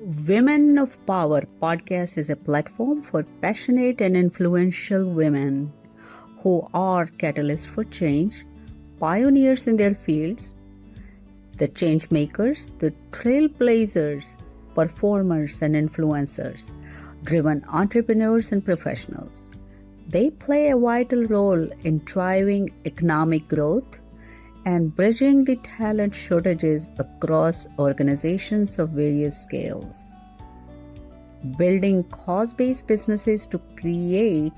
Women of Power podcast is a platform for passionate and influential women who are catalysts for change, pioneers in their fields, the change makers, the trailblazers, performers and influencers, driven entrepreneurs and professionals. They play a vital role in driving economic growth and bridging the talent shortages across organizations of various scales. Building cause-based businesses to create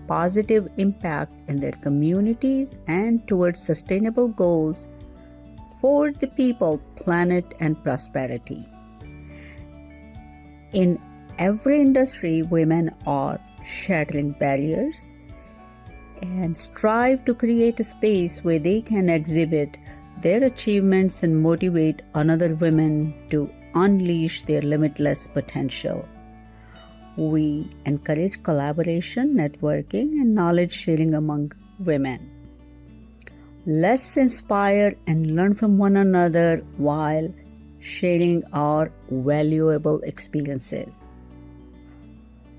positive impact in their communities and towards sustainable goals for the people, planet, and prosperity. In every industry, women are shattering barriers and strive to create a space where they can exhibit their achievements and motivate other women to unleash their limitless potential. We encourage collaboration, networking, and knowledge sharing among women. Let's inspire and learn from one another while sharing our valuable experiences.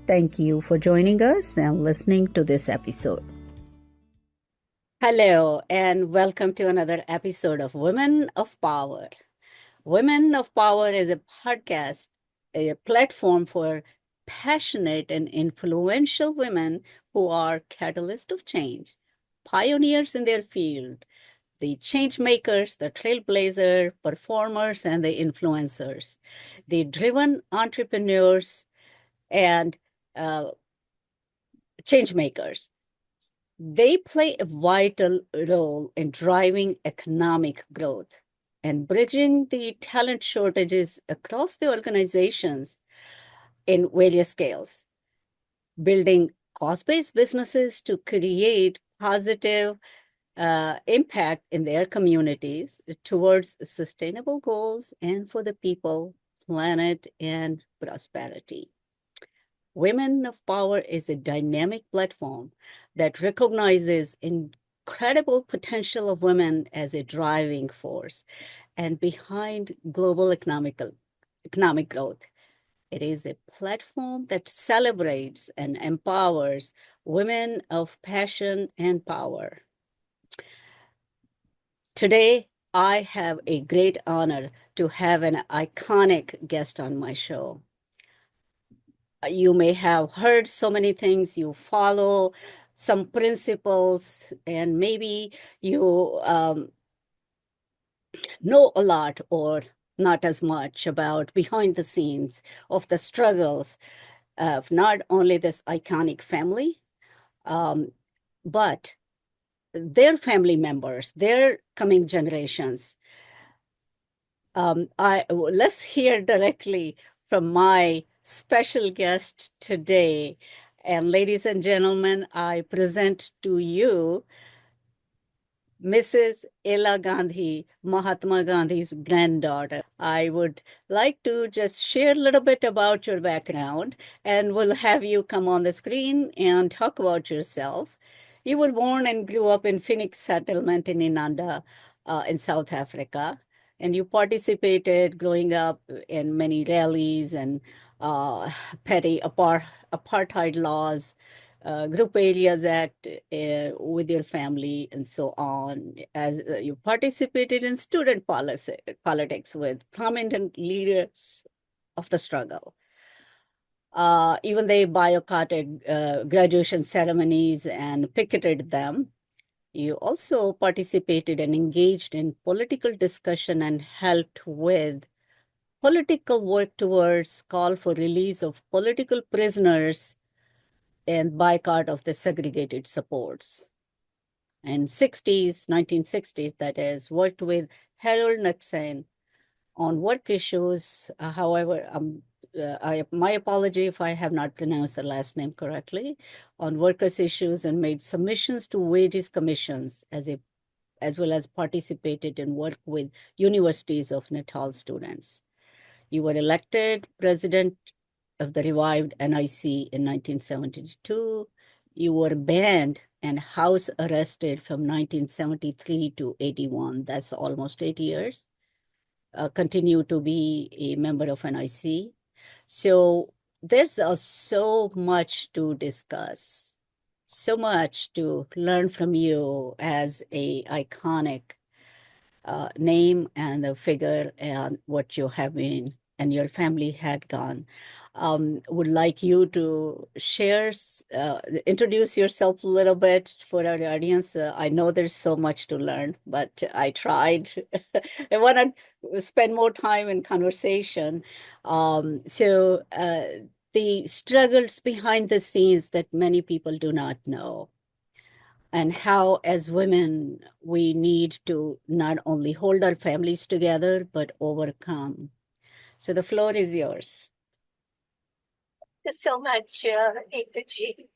Thank you for joining us and listening to this episode. Hello, and welcome to another episode of Women of Power. Women of Power is a podcast, a platform for passionate and influential women who are catalysts of change, pioneers in their field, the change makers, the trailblazer, performers, and the influencers, the driven entrepreneurs and change makers. They play a vital role in driving economic growth and bridging the talent shortages across the organizations in various scales, building cause-based businesses to create positive impact in their communities towards sustainable goals and for the people, planet, and prosperity. Women of Power is a dynamic platform that recognizes incredible potential of women as a driving force and behind global economic growth. It is a platform that celebrates and empowers women of passion and power. Today, I have a great honor to have an iconic guest on my show. You may have heard so many things, you follow some principles, and maybe you know a lot or not as much about behind the scenes of the struggles of not only this iconic family, but their family members, their coming generations. Let's hear directly from my special guest today. And ladies and gentlemen, I present to you Mrs. Ela Gandhi, Mahatma Gandhi's granddaughter. I would like to just share a little bit about your background, and we'll have you come on the screen and talk about yourself. You were born and grew up in Phoenix Settlement in Inanda, in South Africa, and you participated growing up in many rallies and petty apartheid laws, Group Areas Act with your family, and so on. As you participated in student politics with prominent leaders of the struggle. Even they boycotted graduation ceremonies and picketed them. You also participated and engaged in political discussion and helped with political work towards call for release of political prisoners and boycott of the segregated supports. In 1960s, that is, worked with Harold Nixon on work issues. However, my apology if I have not pronounced the last name correctly, on workers' issues, and made submissions to wages commissions as well as participated in work with universities of Natal students. You were elected president of the revived NIC in 1972. You were banned and house arrested from 1973 to 81. That's almost 8 years. Continue to be a member of NIC. So there's so much to discuss, so much to learn from you as a iconic name and the figure and what you have been and your family had gone. Would like you to share, introduce yourself a little bit for our audience. I know there's so much to learn, but I tried. I want to spend more time in conversation. The struggles behind the scenes that many people do not know, and how, as women, we need to not only hold our families together, but overcome. So the floor is yours. Thank you so much, Ritu.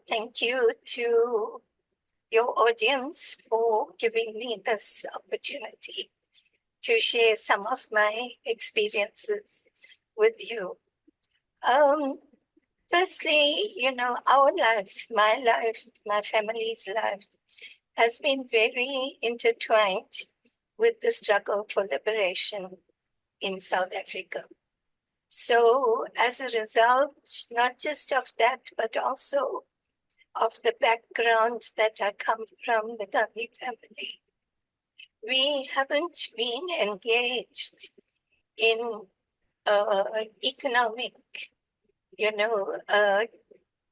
Thank you to your audience for giving me this opportunity to share some of my experiences with you. Firstly, our life, my family's life has been very intertwined with the struggle for liberation in South Africa. So as a result, not just of that, but also of the background that I come from, the Gandhi family, we haven't been engaged in economic,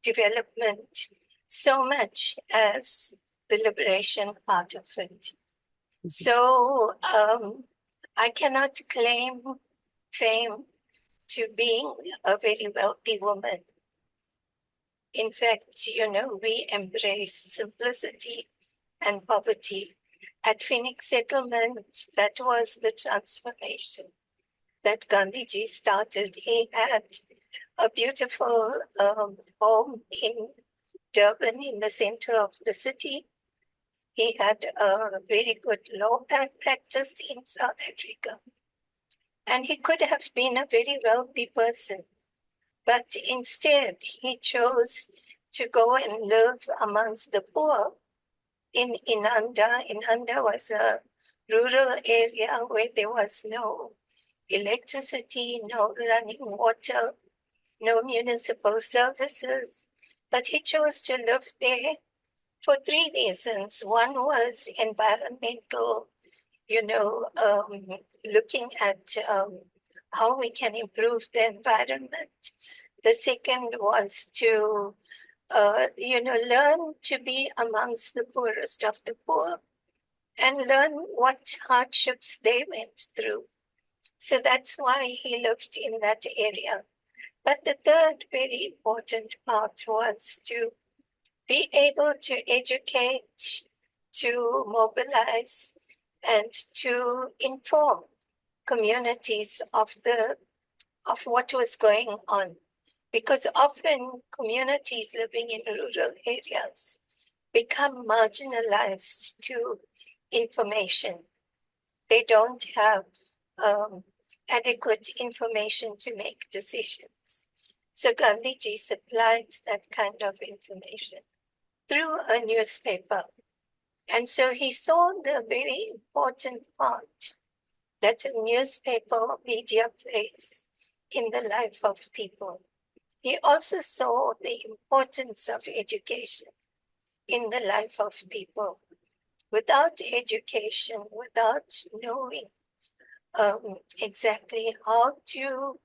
development so much as the liberation part of it. So I cannot claim fame to being a very wealthy woman. In fact, we embrace simplicity and poverty. At Phoenix Settlement, that was the transformation that Gandhiji started. He had a beautiful home in Durban, in the center of the city. He had a very good law practice in South Africa. And he could have been a very wealthy person. But instead, he chose to go and live amongst the poor in Inanda. Inanda was a rural area where there was no electricity, no running water, no municipal services. But he chose to live there for three reasons. One was environmental, looking at how we can improve the environment. The second was to, learn to be amongst the poorest of the poor and learn what hardships they went through. So that's why he lived in that area. But the third very important part was to be able to educate, to mobilize, and to inform communities of what was going on. Because often communities living in rural areas become marginalized to information. They don't have adequate information to make decisions. So Gandhiji supplied that kind of information through a newspaper. And so he saw the very important part that a newspaper media plays in the life of people. He also saw the importance of education in the life of people. Without education, without knowing exactly how to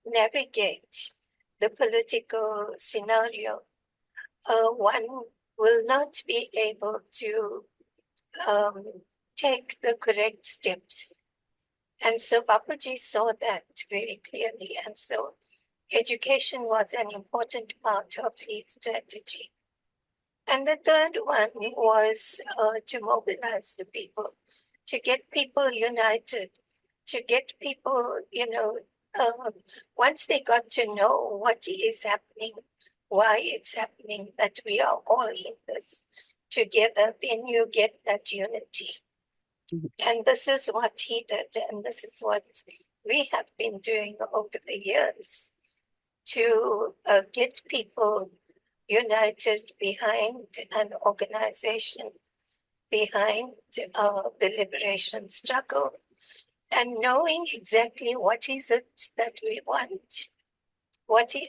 navigate the political scenario, one will not be able to take the correct steps. And so Bapuji saw that very clearly. And so education was an important part of his strategy. And the third one was to mobilize the people, to get people united, to get people, once they got to know what is happening, why it's happening, that we are all in this together, then you get that unity. And this is what he did, and this is what we have been doing over the years to get people united behind an organization, behind the liberation struggle, and knowing exactly what is it that we want,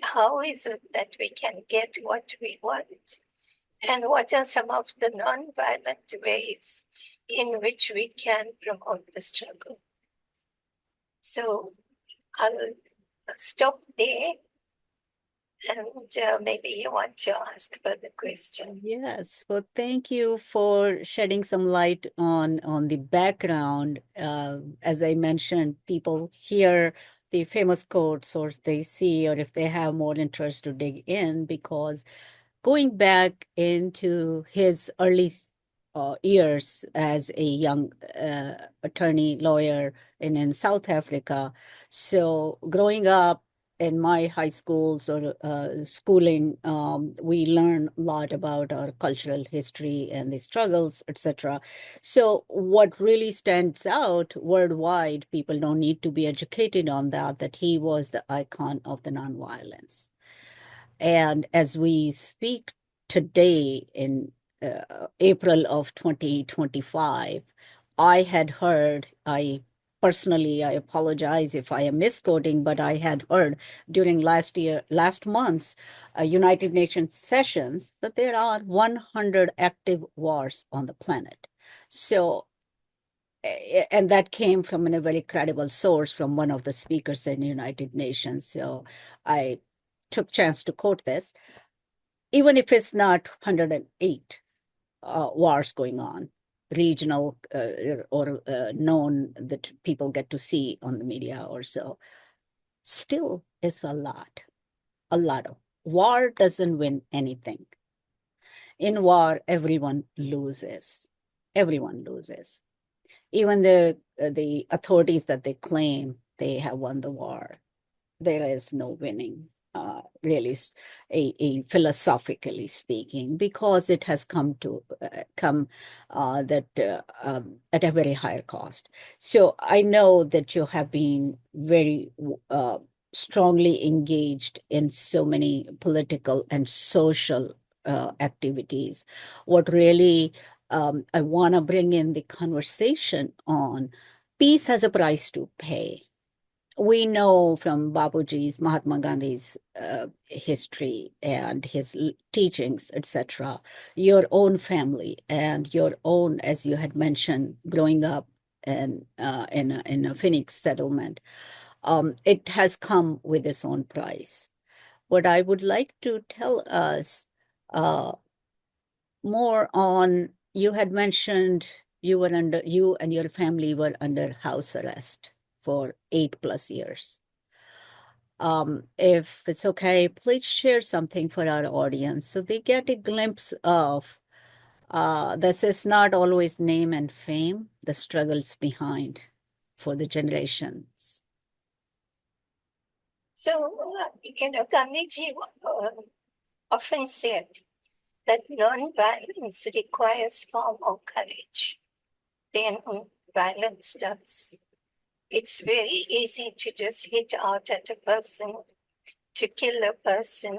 how is it that we can get what we want, and what are some of the non-violent ways in which we can promote the struggle. So I'll stop there, and maybe you want to ask further question. Yes. Well, thank you for shedding some light on the background. As I mentioned, people hear the famous quotes or they see, or if they have more interest to dig in, because going back into his early years as a young attorney lawyer in South Africa. So growing up in my high schools or schooling, we learn a lot about our cultural history and the struggles, etc. So what really stands out worldwide, people don't need to be educated on that he was the icon of the nonviolence. And as we speak today in April of 2025, I had heard, I apologize if I am misquoting, but I had heard during last month's United Nations sessions that there are 100 active wars on the planet. So, and that came from a very credible source from one of the speakers in the United Nations. So I took chance to quote this. Even if it's not 108 wars going on, regional or known that people get to see on the media or so, still is a lot. A lot of war doesn't win anything. In war, everyone loses. Everyone loses. Even the authorities that they claim they have won the war, there is no winning, really, philosophically speaking, because it has come that at a very higher cost. So I know that you have been very strongly engaged in so many political and social activities. What really I want to bring in the conversation on peace has a price to pay. We know from Bapuji's, Mahatma Gandhi's history and his teachings, etc., your own family and your own, as you had mentioned, growing up in a Phoenix settlement, it has come with its own price. What I would like to tell us uh, more on, you had mentioned you and your family were under house arrest for 8+ years. If it's okay, please share something for our audience so they get a glimpse of this is not always name and fame, the struggles behind for the generations. So, Gandhiji often said that non-violence requires far more courage than violence does. It's very easy to just hit out at a person, to kill a person,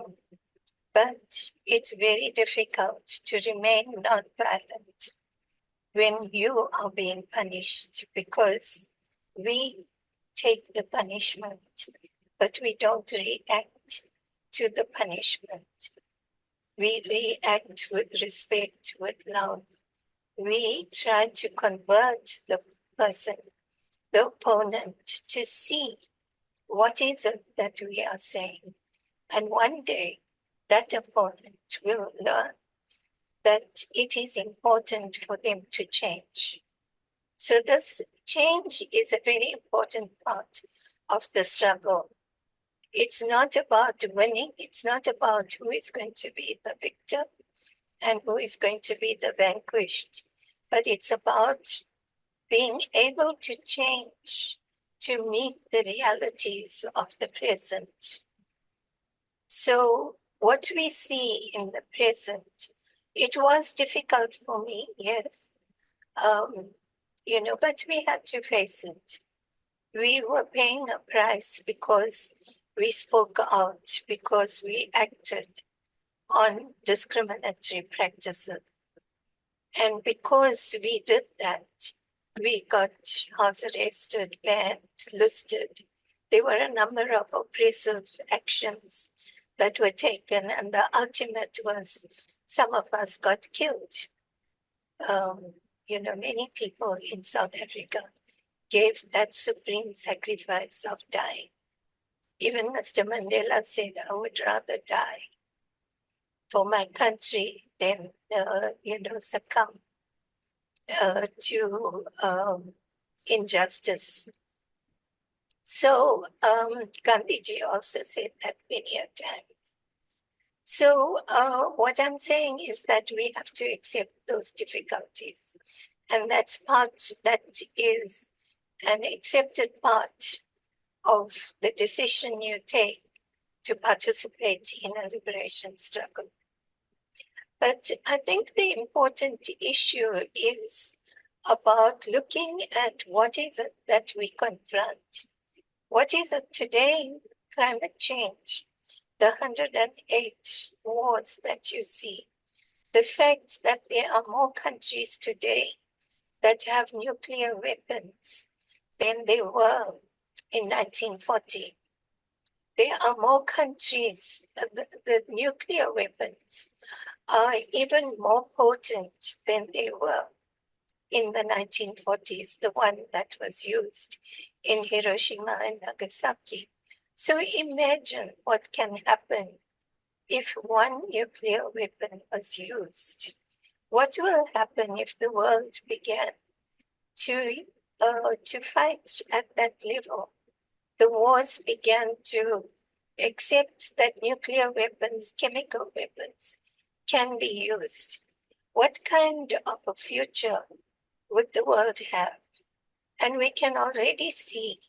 but it's very difficult to remain non-violent when you are being punished, because we take the punishment, but we don't react to the punishment. We react with respect, with love. We try to convert the person, the opponent, to see what is it that we are saying. And one day, that opponent will learn that it is important for them to change. So this change is a very important part of the struggle. It's not about winning. It's not about who is going to be the victor and who is going to be the vanquished, but it's about being able to change to meet the realities of the present. So what we see in the present, it was difficult for me, yes, but we had to face it. We were paying a price because we spoke out, because we acted on discriminatory practices. And because we did that, we got house arrested, banned, listed. There were a number of oppressive actions that were taken, and the ultimate was some of us got killed. Many people in South Africa gave that supreme sacrifice of dying. Even Mr. Mandela said, I would rather die for my country than, succumb to injustice. So Gandhiji also said that many a time. So what I'm saying is that we have to accept those difficulties. And that is an accepted part of the decision you take to participate in a liberation struggle. But I think the important issue is about looking at what is it that we confront. What is it today? Climate change, the 108 wars that you see, the fact that there are more countries today that have nuclear weapons than there were in 1940. There are more countries, the nuclear weapons are even more potent than they were in the 1940s, the one that was used in Hiroshima and Nagasaki. So imagine what can happen if one nuclear weapon was used. What will happen if the world began to fight at that level? The wars began to accept that nuclear weapons, chemical weapons, can be used. What kind of a future would the world have? And we can already see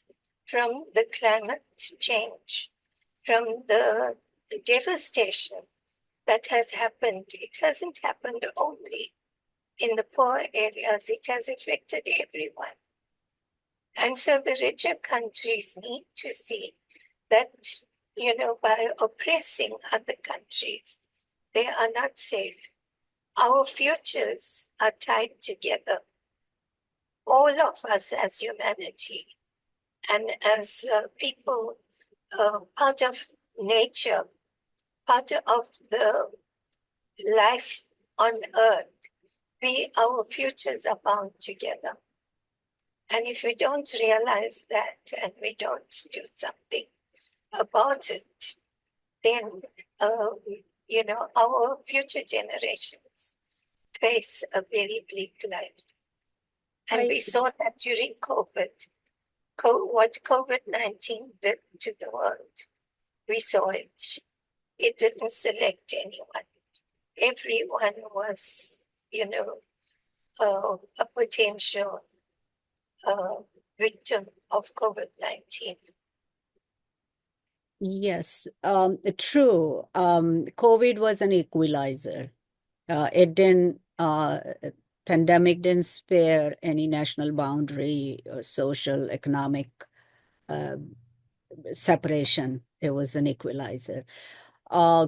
from the climate change, from the devastation that has happened. It hasn't happened only in the poor areas, it has affected everyone. And so the richer countries need to see that, by oppressing other countries, they are not safe. Our futures are tied together. All of us as humanity and as people, part of nature, part of the life on earth, our futures are bound together. And if we don't realize that and we don't do something about it, then, our future generations face a very bleak life. And we saw that during COVID, what COVID-19 did to the world. We saw it. It didn't select anyone. Everyone was, a potential victim of COVID-19. Yes, true. COVID was an equalizer. Pandemic didn't spare any national boundary or social, economic separation. It was an equalizer.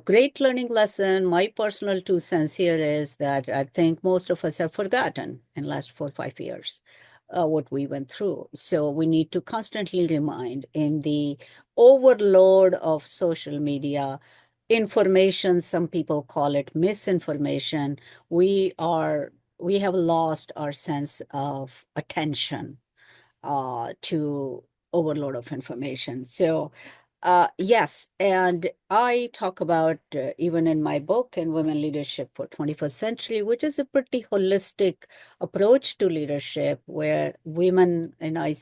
Great learning lesson. My personal 2 cents here is that I think most of us have forgotten in the last 4 or 5 years what we went through. So we need to constantly remind in the overload of social media, information, some people call it misinformation, we have lost our sense of attention to overload of information. So yes, and I talk about even in my book in Women Leadership for 21st Century, which is a pretty holistic approach to leadership where women, and I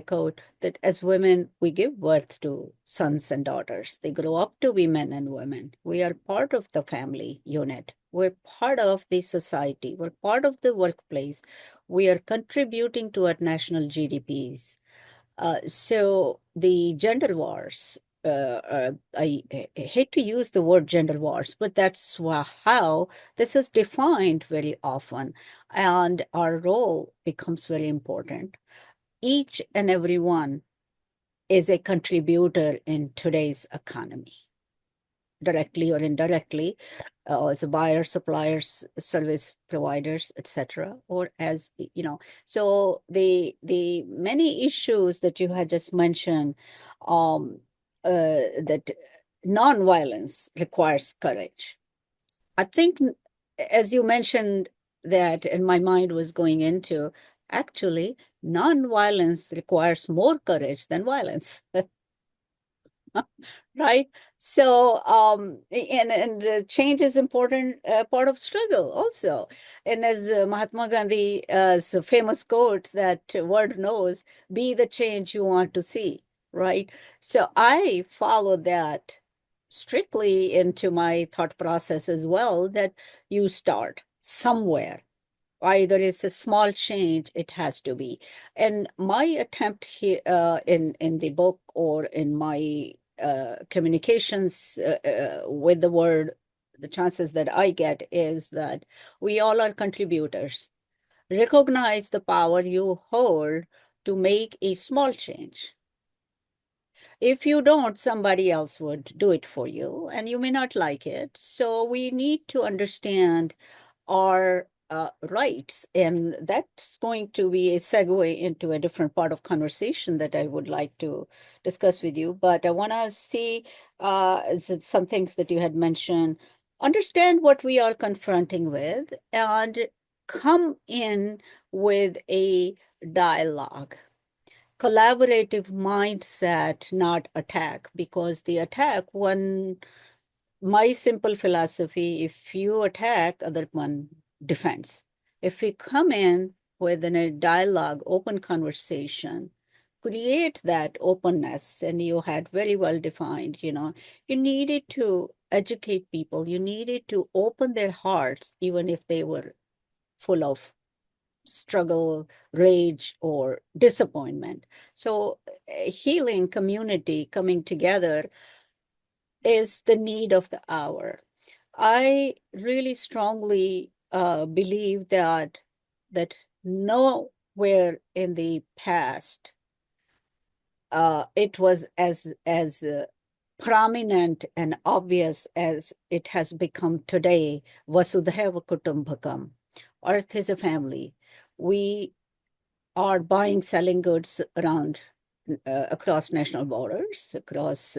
quote, that as women, we give birth to sons and daughters. They grow up to be men and women. We are part of the family unit. We're part of the society. We're part of the workplace. We are contributing to our national GDPs. So the gender wars, I hate to use the word gender wars, but that's how this is defined very often. And our role becomes very important. Each and every one is a contributor in today's economy. directly or indirectly, as a buyer, suppliers, service providers, etc., or as So the many issues that you had just mentioned, that nonviolence requires courage. I think, as you mentioned, that, and my mind was going into, actually, nonviolence requires more courage than violence. Right? So, and change is important part of struggle also. And as Mahatma Gandhi's famous quote that word knows, be the change you want to see, right? So I follow that strictly into my thought process as well, that you start somewhere. Either it's a small change, it has to be. And my attempt here in the book or in my communications with the world, the chances that I get is that we all are contributors. Recognize the power you hold to make a small change. If you don't, somebody else would do it for you, and you may not like it. So we need to understand our rights. And that's going to be a segue into a different part of conversation that I would like to discuss with you. But I want to see some things that you had mentioned, understand what we are confronting with, and come in with a dialogue. Collaborative mindset, not attack, because the attack, my simple philosophy, if you attack, other one defends. If we come in with a dialogue, open conversation, create that openness, and you had very well defined, you needed to educate people, you needed to open their hearts, even if they were full of struggle, rage, or disappointment. So healing community coming together is the need of the hour. I really strongly believe that nowhere in the past it was as prominent and obvious as it has become today. Vasudhaiva Kutumbakam. Earth is a family. We are buying, selling goods around across national borders, across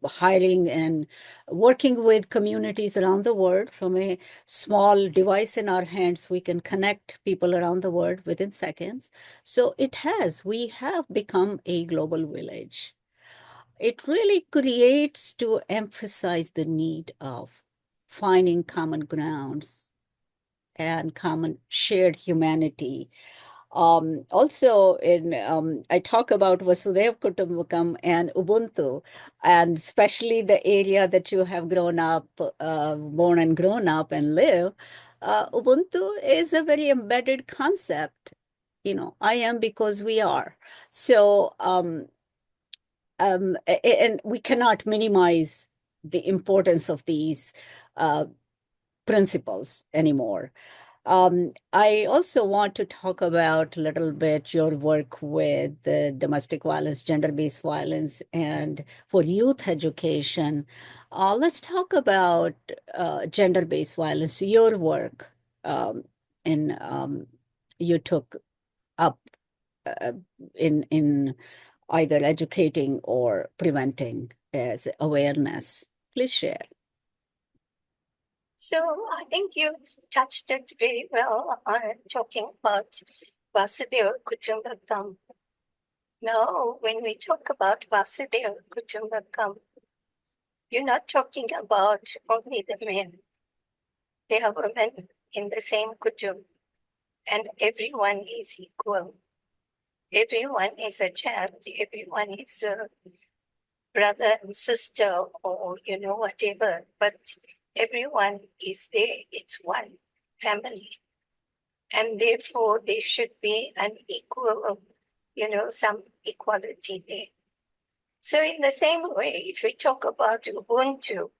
hiring and working with communities around the world. From a small device in our hands, we can connect people around the world within seconds. So we have become a global village. It really creates to emphasize the need of finding common grounds and common shared humanity. Also, I talk about Vasudhaiva Kutumbakam and Ubuntu, and especially the area that you have born and grown up and live. Ubuntu is a very embedded concept. I am because we are. So, and we cannot minimize the importance of these principles anymore. I also want to talk about a little bit your work with the domestic violence, gender-based violence, and for youth education. Let's talk about gender-based violence, your work in you took up uh, in either educating or preventing as awareness. Please share. So I think you touched it very well on talking about Vasudhaiva Kutumbakam. Now, when we talk about Vasudhaiva Kutumbakam, you're not talking about only the men. There are women in the same kutum, and everyone is equal. Everyone is a child. Everyone is a brother and sister, or whatever. But everyone is there. It's one family, and therefore there should be an equal, some equality there. So in the same way, if we talk about Ubuntu,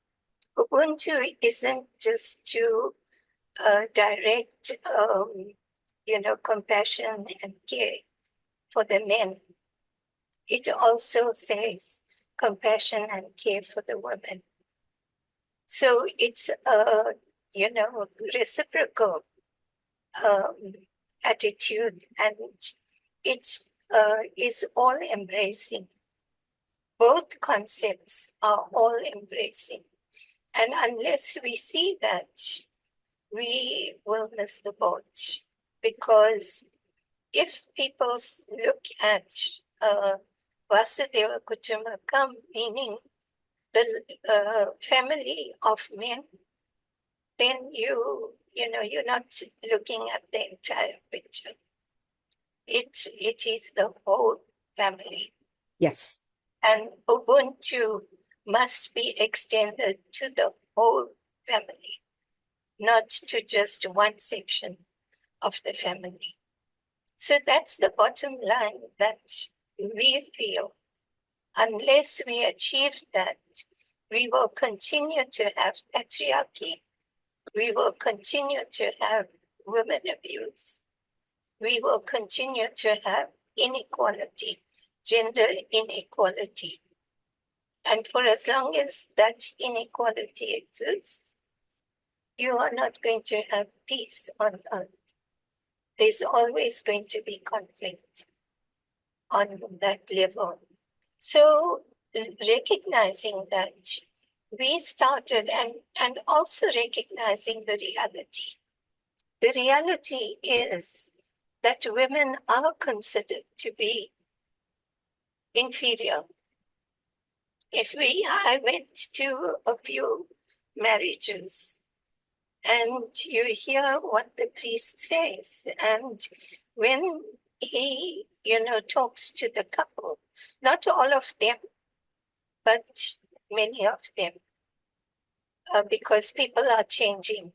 Ubuntu isn't just to direct, compassion and care for the men. It also says compassion and care for the women. So it's a, reciprocal attitude, and it is all embracing. Both concepts are all embracing. And unless we see that, we will miss the boat. Because if people look at Vasudeva Kutumbakam, meaning the family of men, then you're not looking at the entire picture. It is the whole family. Yes. And Ubuntu must be extended to the whole family, not to just one section of the family. So that's the bottom line, that we feel unless we achieve that, we will continue to have patriarchy. We will continue to have women abuse. We will continue to have inequality, gender inequality. And for as long as that inequality exists, you are not going to have peace on earth. There's always going to be conflict on that level. So recognizing that, we started, and also recognizing the reality. The reality is that women are considered to be inferior. I went to a few marriages, and you hear what the priest says. And when he, talks to the couple, not all of them, but many of them, because people are changing.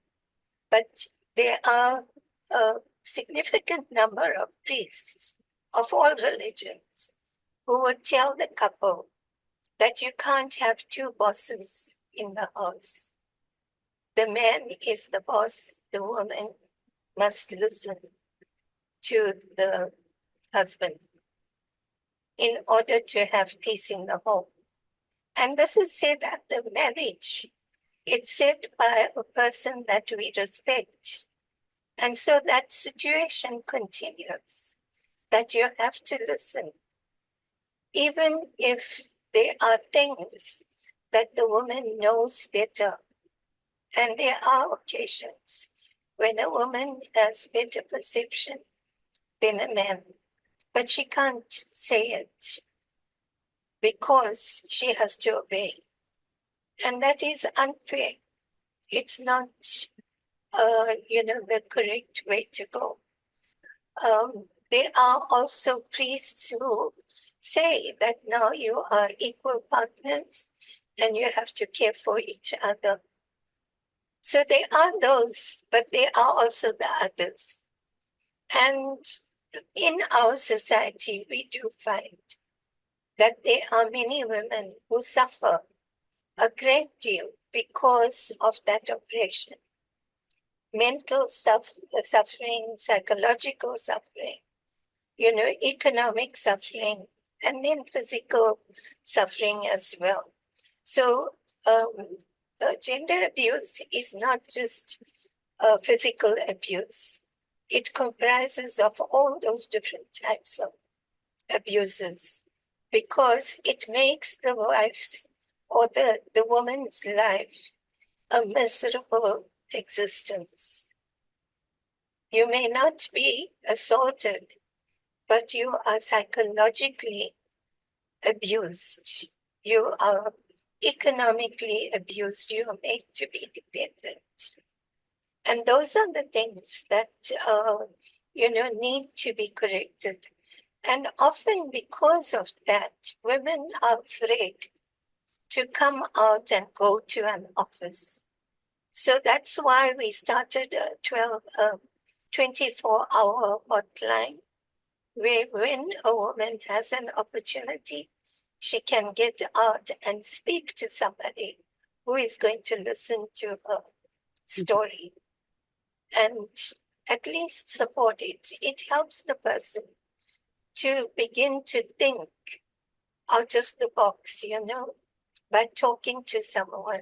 But there are a significant number of priests of all religions who would tell the couple that you can't have two bosses in the house. The man is the boss, the woman must listen to the husband in order to have peace in the home. And this is said at the marriage. It's said by a person that we respect. And so that situation continues, that you have to listen. Even if there are things that the woman knows better, and there are occasions when a woman has better perception than a man, but she can't say it because she has to obey. And that is unfair. It's not, the correct way to go. There are also priests who say that now you are equal partners and you have to care for each other. So there are those, but there are also the others. And in our society, we do find that there are many women who suffer a great deal because of that oppression. Mental suffering, psychological suffering, economic suffering, and then physical suffering as well. So gender abuse is not just physical abuse. It comprises of all those different types of abuses, because it makes the wife's or the woman's life a miserable existence. You may not be assaulted, but you are psychologically abused. You are economically abused. You are made to be dependent. And those are the things that, need to be corrected. And often because of that, women are afraid to come out and go to an office. So that's why we started a 24-hour hotline, where when a woman has an opportunity, she can get out and speak to somebody who is going to listen to her story and at least support it. It helps the person to begin to think out of the box, by talking to someone.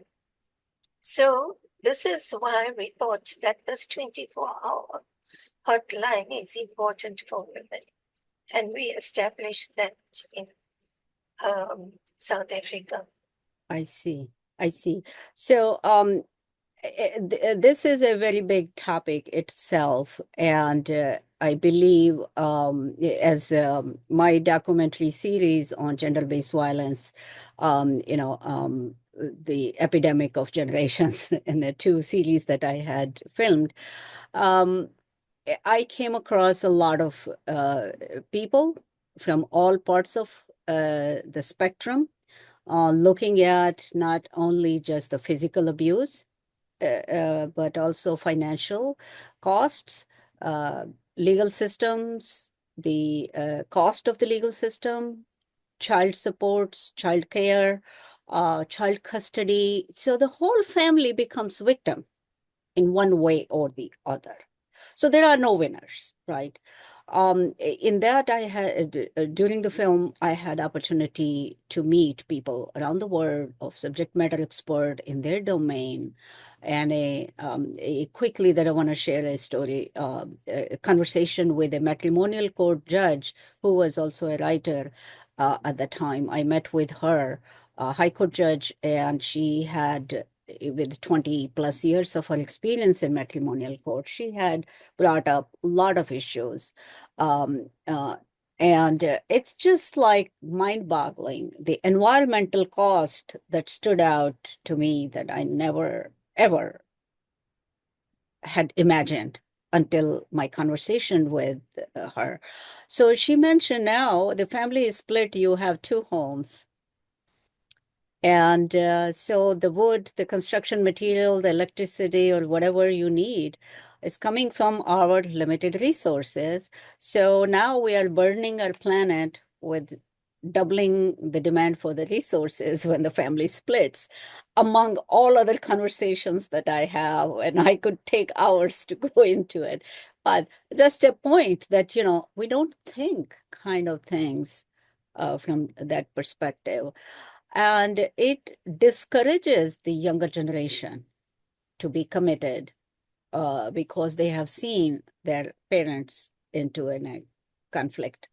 So this is why we thought that this 24-hour hotline is important for women. And we established that in South Africa. I see. I see. So, this is a very big topic itself, and I believe, as my documentary series on gender-based violence, the epidemic of generations, in the two series that I had filmed, um, I came across a lot of people from all parts of the spectrum, looking at not only just the physical abuse, but also financial costs, uh, legal systems, the cost of the legal system, child supports, child care, child custody. So the whole family becomes victim in one way or the other. So there are no winners, right? In that, I had during the film, I had opportunity to meet people around the world of subject matter expert in their domain, and quickly that I want to share a story, a conversation with a matrimonial court judge who was also a writer at the time. I met with her, a high court judge, and she had, with 20 plus years of her experience in matrimonial court, she had brought up a lot of issues. Um, uh, and it's just like mind-boggling, the environmental cost that stood out to me that I never, ever had imagined until my conversation with her. So she mentioned now the family is split, you have two homes. And so the wood, the construction material, the electricity, or whatever you need is coming from our limited resources. So now we are burning our planet with doubling the demand for the resources when the family splits, among all other conversations that I have. And I could take hours to go into it. But just a point that, we don't think kind of things from that perspective. And it discourages the younger generation to be committed because they have seen their parents into a conflict.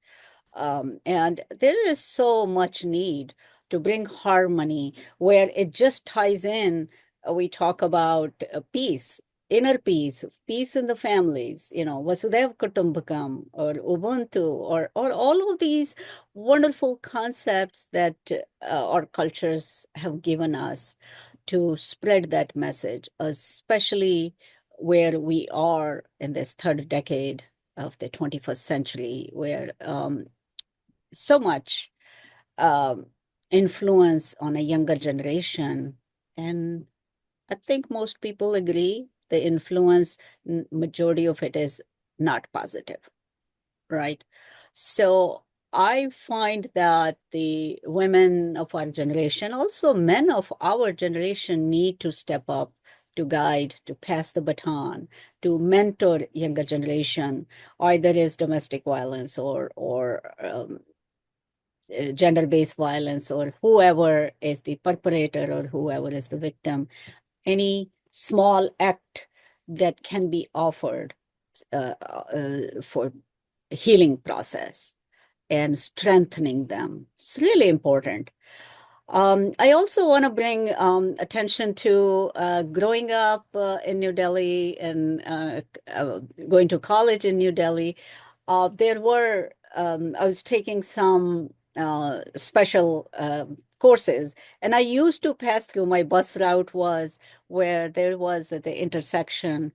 And there is so much need to bring harmony where it just ties in. We talk about peace, inner peace, peace in the families, Vasudev Kutumbakam or Ubuntu, or all of these wonderful concepts that our cultures have given us to spread that message, especially where we are in this third decade of the 21st century, where so much um, influence on a younger generation. And I think most people agree the influence, majority of it is not positive, right? So I find that the women of our generation, also men of our generation, need to step up to guide, to pass the baton, to mentor younger generation, either is domestic violence or gender-based violence, or whoever is the perpetrator or whoever is the victim, any small act that can be offered for healing process and strengthening them. It's really important. I also want to bring attention to growing up in New Delhi and going to college in New Delhi. I was taking some special courses, and I used to pass through, my bus route was where there was at the intersection,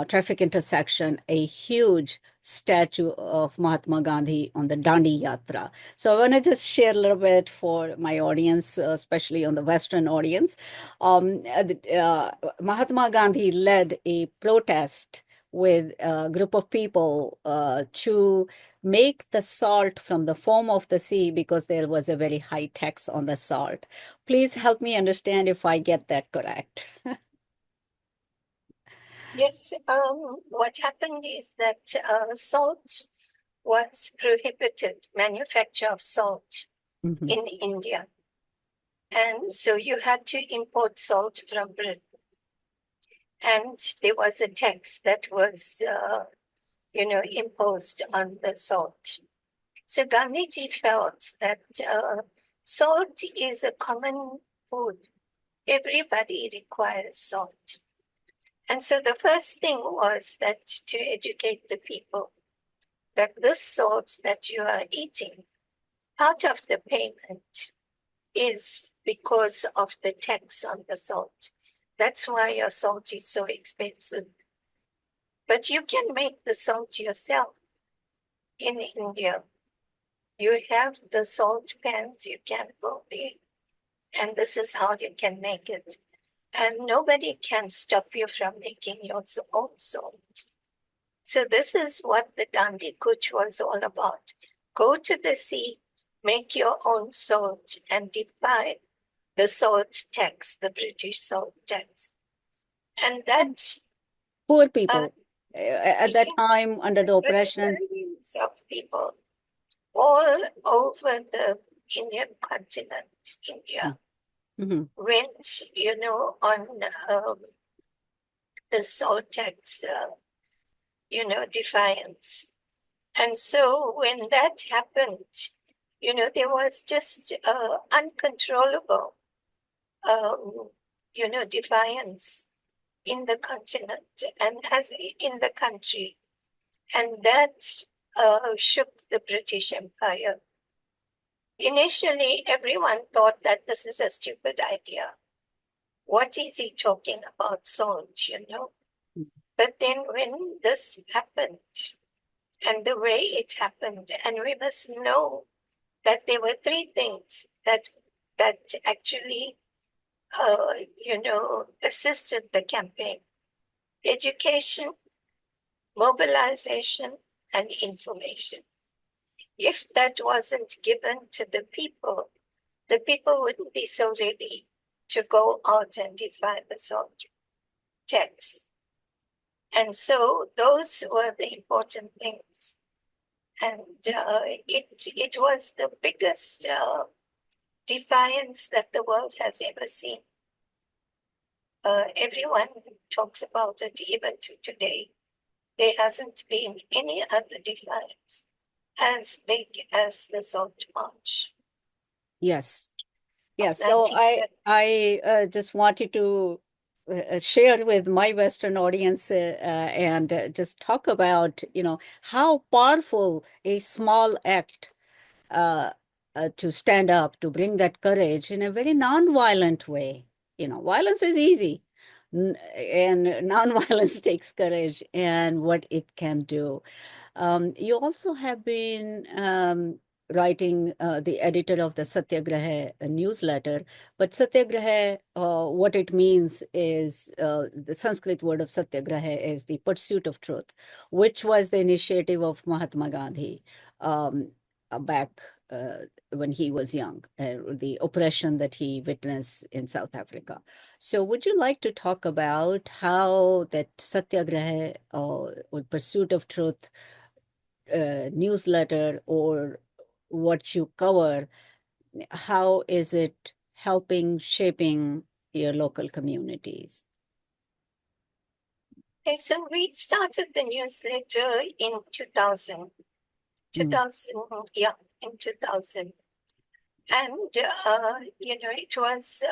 traffic intersection, a huge statue of Mahatma Gandhi on the Dandi Yatra. So I want to just share a little bit for my audience, especially on the Western audience. Mahatma Gandhi led a protest with a group of people to make the salt from the foam of the sea because there was a very high tax on the salt. Please help me understand if I get that correct. Yes, what happened is that salt was prohibited, manufacture of salt in India. And so you had to import salt from Britain. And there was a tax that was, imposed on the salt. So Gandhiji felt that salt is a common food. Everybody requires salt. And so the first thing was that to educate the people that this salt that you are eating, part of the payment is because of the tax on the salt. That's why your salt is so expensive. But you can make the salt yourself in India. You have the salt pans, you can go there. And this is how you can make it. And nobody can stop you from making your own salt. So this is what the Gandhi Kuch was all about. Go to the sea, make your own salt, and defy the salt tax, the British salt tax. And that Poor people at that time under the but oppression. millions of people all over the Indian continent, India, went, on the salt tax, defiance. And so when that happened, there was just uncontrollable, defiance in the continent and as in the country. And that shook the British Empire. Initially, everyone thought that this is a stupid idea. What is he talking about salt, But then when this happened, and the way it happened, and we must know that there were three things that actually, assisted the campaign: education, mobilization, and information. If that wasn't given to the people wouldn't be so ready to go out and defy the salt tax. And so those were the important things. And it was the biggest defiance that the world has ever seen. Everyone talks about it even to today. There hasn't been any other defiance as big as the Salt March. Yes. So I just wanted to share with my Western audience and just talk about, how powerful a small act to stand up, to bring that courage in a very non-violent way. Violence is easy, and non-violence takes courage and what it can do. You also have been writing the editor of the Satyagraha newsletter, but Satyagraha, what it means is the Sanskrit word of Satyagraha is the pursuit of truth, which was the initiative of Mahatma Gandhi back when he was young, the oppression that he witnessed in South Africa. So would you like to talk about how that Satyagraha or pursuit of truth newsletter or what you cover, how is it helping shaping your local communities? Okay, so we started the newsletter in 2000. In 2000. And, it was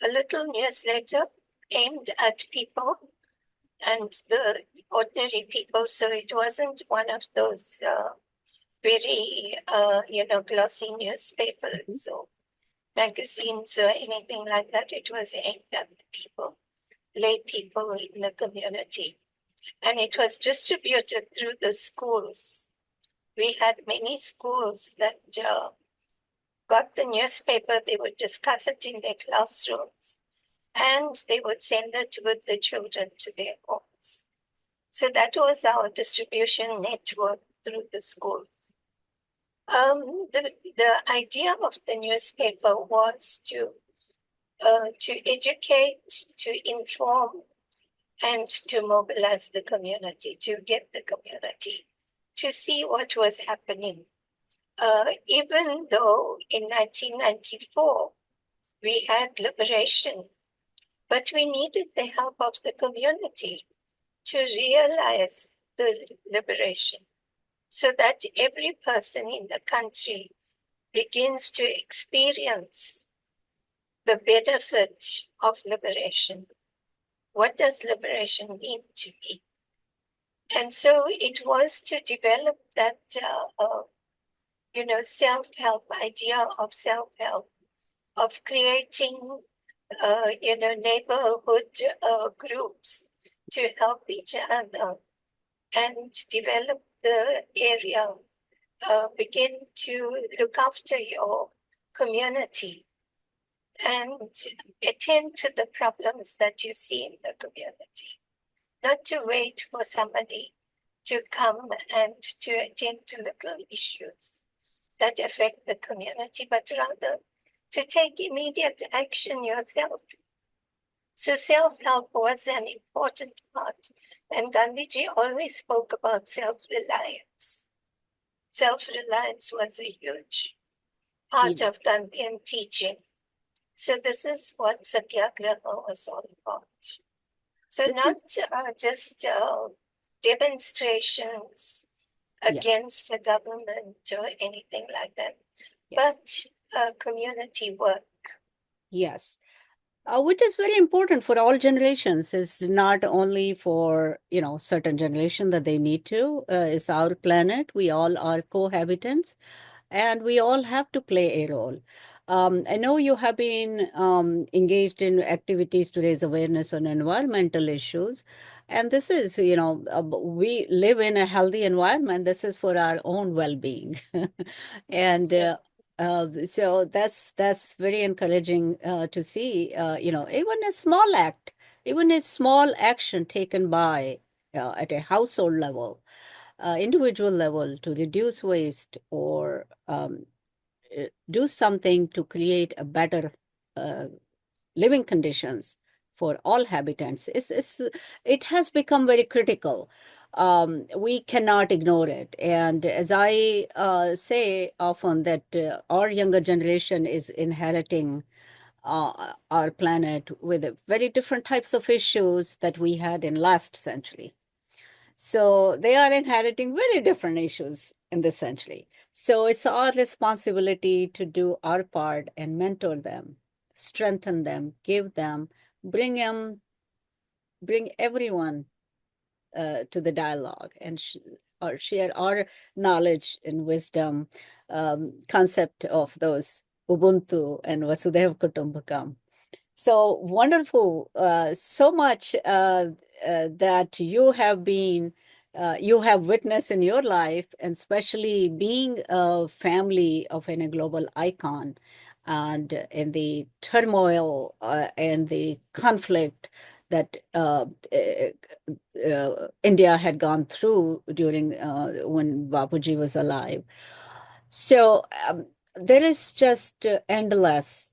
a little newsletter aimed at people and the ordinary people. So it wasn't one of those very, glossy newspapers or magazines or anything like that. It was aimed at the people, lay people in the community. And it was distributed through the schools. We had many schools that got the newspaper. They would discuss it in their classrooms and they would send it with the children to their homes. So that was our distribution network through the schools. The idea of the newspaper was to educate, to inform, and to mobilize the community, to get the community to see what was happening even though in 1994 we had liberation, but we needed the help of the community to realize the liberation so that every person in the country begins to experience the benefit of liberation. What does liberation mean to me? And so it was to develop that, self-help idea of self-help, of creating, neighborhood groups to help each other and develop the area, begin to look after your community and attend to the problems that you see in the community. Not to wait for somebody to come and to attend to little issues that affect the community, but rather to take immediate action yourself. So self-help was an important part, and Gandhiji always spoke about self-reliance. Self-reliance was a huge part of Gandhian teaching. So this is what Satyagraha was all about. So not just demonstrations against the government or anything like that, but community work. Yes. Which is very important for all generations. Is not only for certain generation that they need to. It's our planet. We all are cohabitants, and we all have to play a role. I know you have been engaged in activities to raise awareness on environmental issues, and this is we live in a healthy environment. This is for our own well-being, and. So that's very encouraging to see. Even a small act, even a small action taken by at a household level, individual level to reduce waste or do something to create a better living conditions for all habitants. It has become very critical. We cannot ignore it. And as I say often that our younger generation is inheriting our planet with very different types of issues that we had in last century. So they are inheriting very different issues in this century. So it's our responsibility to do our part and mentor them, strengthen them, give them, bring everyone to the dialogue and or share our knowledge and wisdom, concept of those Ubuntu and Vasudhaiva Kutumbakam. So wonderful, so much that you have witnessed in your life, and especially being a family of a global icon, and in the turmoil and the conflict that India had gone through during when Bapuji was alive. So there is just endless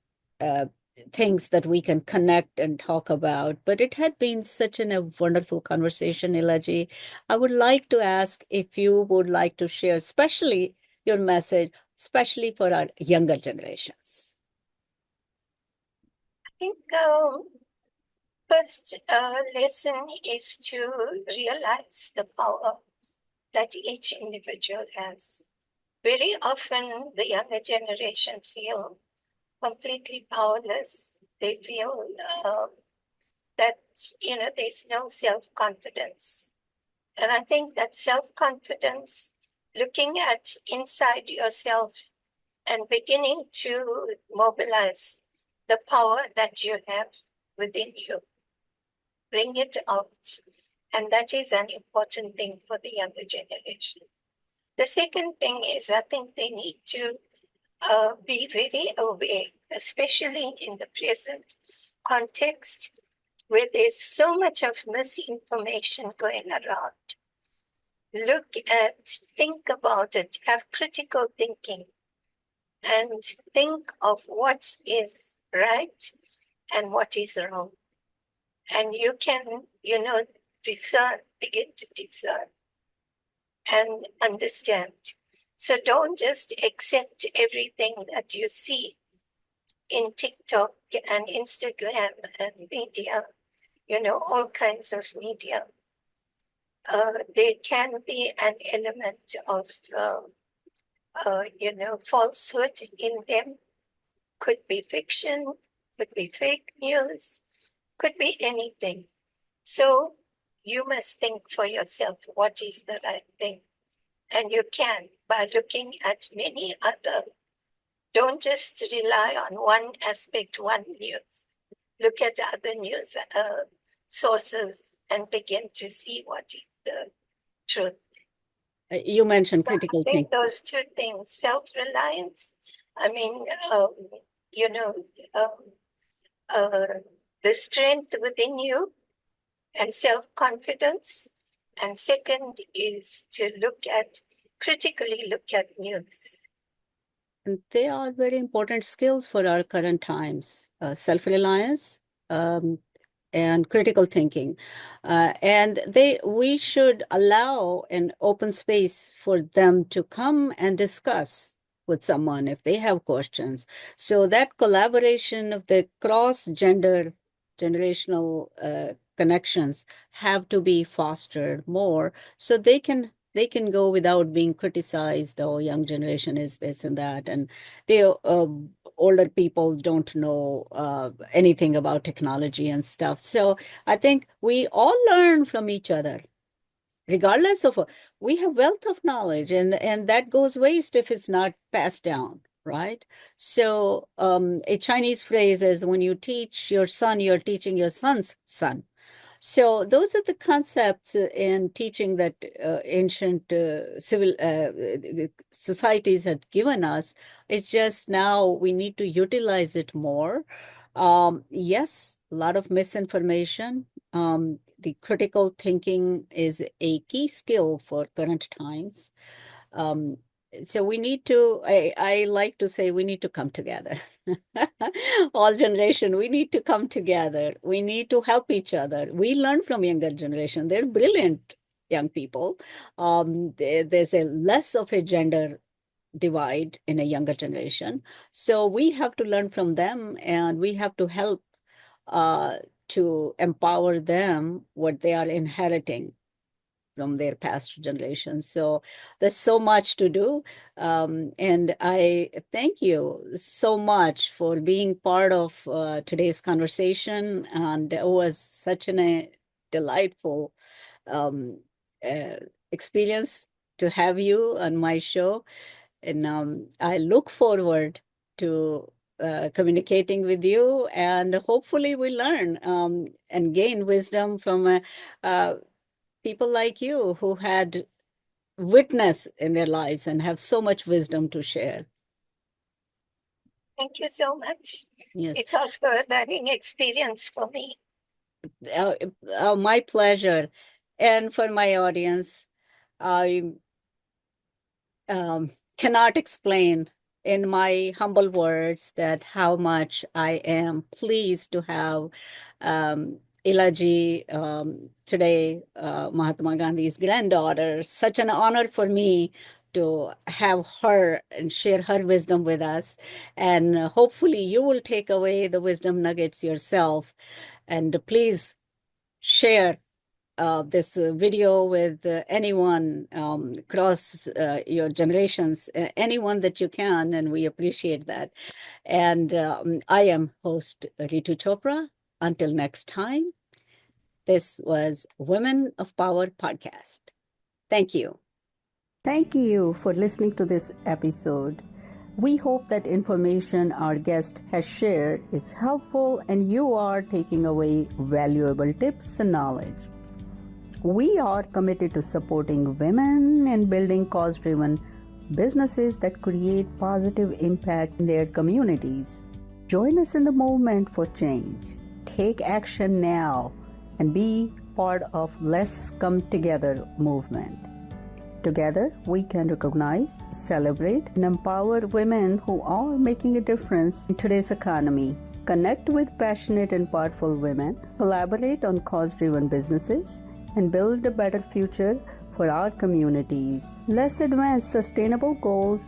things that we can connect and talk about, but it had been such a wonderful conversation, Elaji. I would like to ask if you would like to share, especially your message, especially for our younger generations. I think first lesson is to realize the power that each individual has. Very often, the younger generation feel completely powerless. They feel that there's no self-confidence, and I think that self-confidence, looking at inside yourself and beginning to mobilize the power that you have within you, bring it out, and that is an important thing for the younger generation. The second thing is, I think they need to be very aware, especially in the present context where there's so much of misinformation going around. Think about it, have critical thinking, and think of what is right and what is wrong. And you can, begin to discern and understand. So don't just accept everything that you see in TikTok and Instagram and media, all kinds of media. There can be an element of, falsehood in them. Could be fiction, could be fake news, could be anything. So you must think for yourself what is the right thing. And you can by looking at many other. Don't just rely on one aspect, one news. Look at other news sources and begin to see what is the truth. You mentioned So critical I think thinking. those two things, self-reliance, the strength within you and self-confidence. And second is to critically look at news. And they are very important skills for our current times, self-reliance, and critical thinking. And we should allow an open space for them to come and discuss with someone if they have questions. So that collaboration of the cross-gender generational connections have to be fostered more so they can go without being criticized. Oh, young generation is this and that, and the older people don't know anything about technology and stuff. So I think we all learn from each other, regardless of we have wealth of knowledge, and that goes waste if it's not passed down, right? So a Chinese phrase is, when you teach your son, you're teaching your son's son. So those are the concepts in teaching that ancient civil societies had given us. It's just now we need to utilize it more. Yes, a lot of misinformation. The critical thinking is a key skill for current times. Um, so we need to, I like to say, we need to come together. All generation, we need to come together. We need to help each other. We learn from younger generation. They're brilliant young people. There's a less of a gender divide in a younger generation. So we have to learn from them, and we have to help uh, to empower them what they are inheriting from their past generations. So there's so much to do. And I thank you so much for being part of today's conversation. And it was such a delightful um, uh, experience to have you on my show. And I look forward to communicating with you, and hopefully we learn and gain wisdom from people like you who had witness in their lives and have so much wisdom to share. Thank you so much. Yes. It's also a learning experience for me. My pleasure. And for my audience, I cannot explain in my humble words that how much I am pleased to have Ela ji, today, Mahatma Gandhi's granddaughter. Such an honor for me to have her and share her wisdom with us. And hopefully you will take away the wisdom nuggets yourself. And please share this video with anyone across your generations, anyone that you can, and we appreciate that. And I am host Ritu Chopra. Until next time, this was Women of Power podcast. Thank you. Thank you for listening to this episode. We hope that information our guest has shared is helpful and you are taking away valuable tips and knowledge. We are committed to supporting women and building cause-driven businesses that create positive impact in their communities. Join us in the movement for change. Take action now and be part of Let's Come Together movement. Together, we can recognize, celebrate, and empower women who are making a difference in today's economy. Connect with passionate and powerful women, collaborate on cause-driven businesses, and build a better future for our communities. Let's advance sustainable goals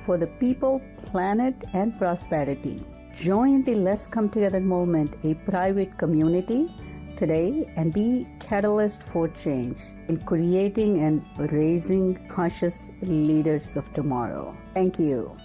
for the people, planet, and prosperity. Join the Let's Come Together movement, a private community today, and be catalyst for change in creating and raising conscious leaders of tomorrow. Thank you.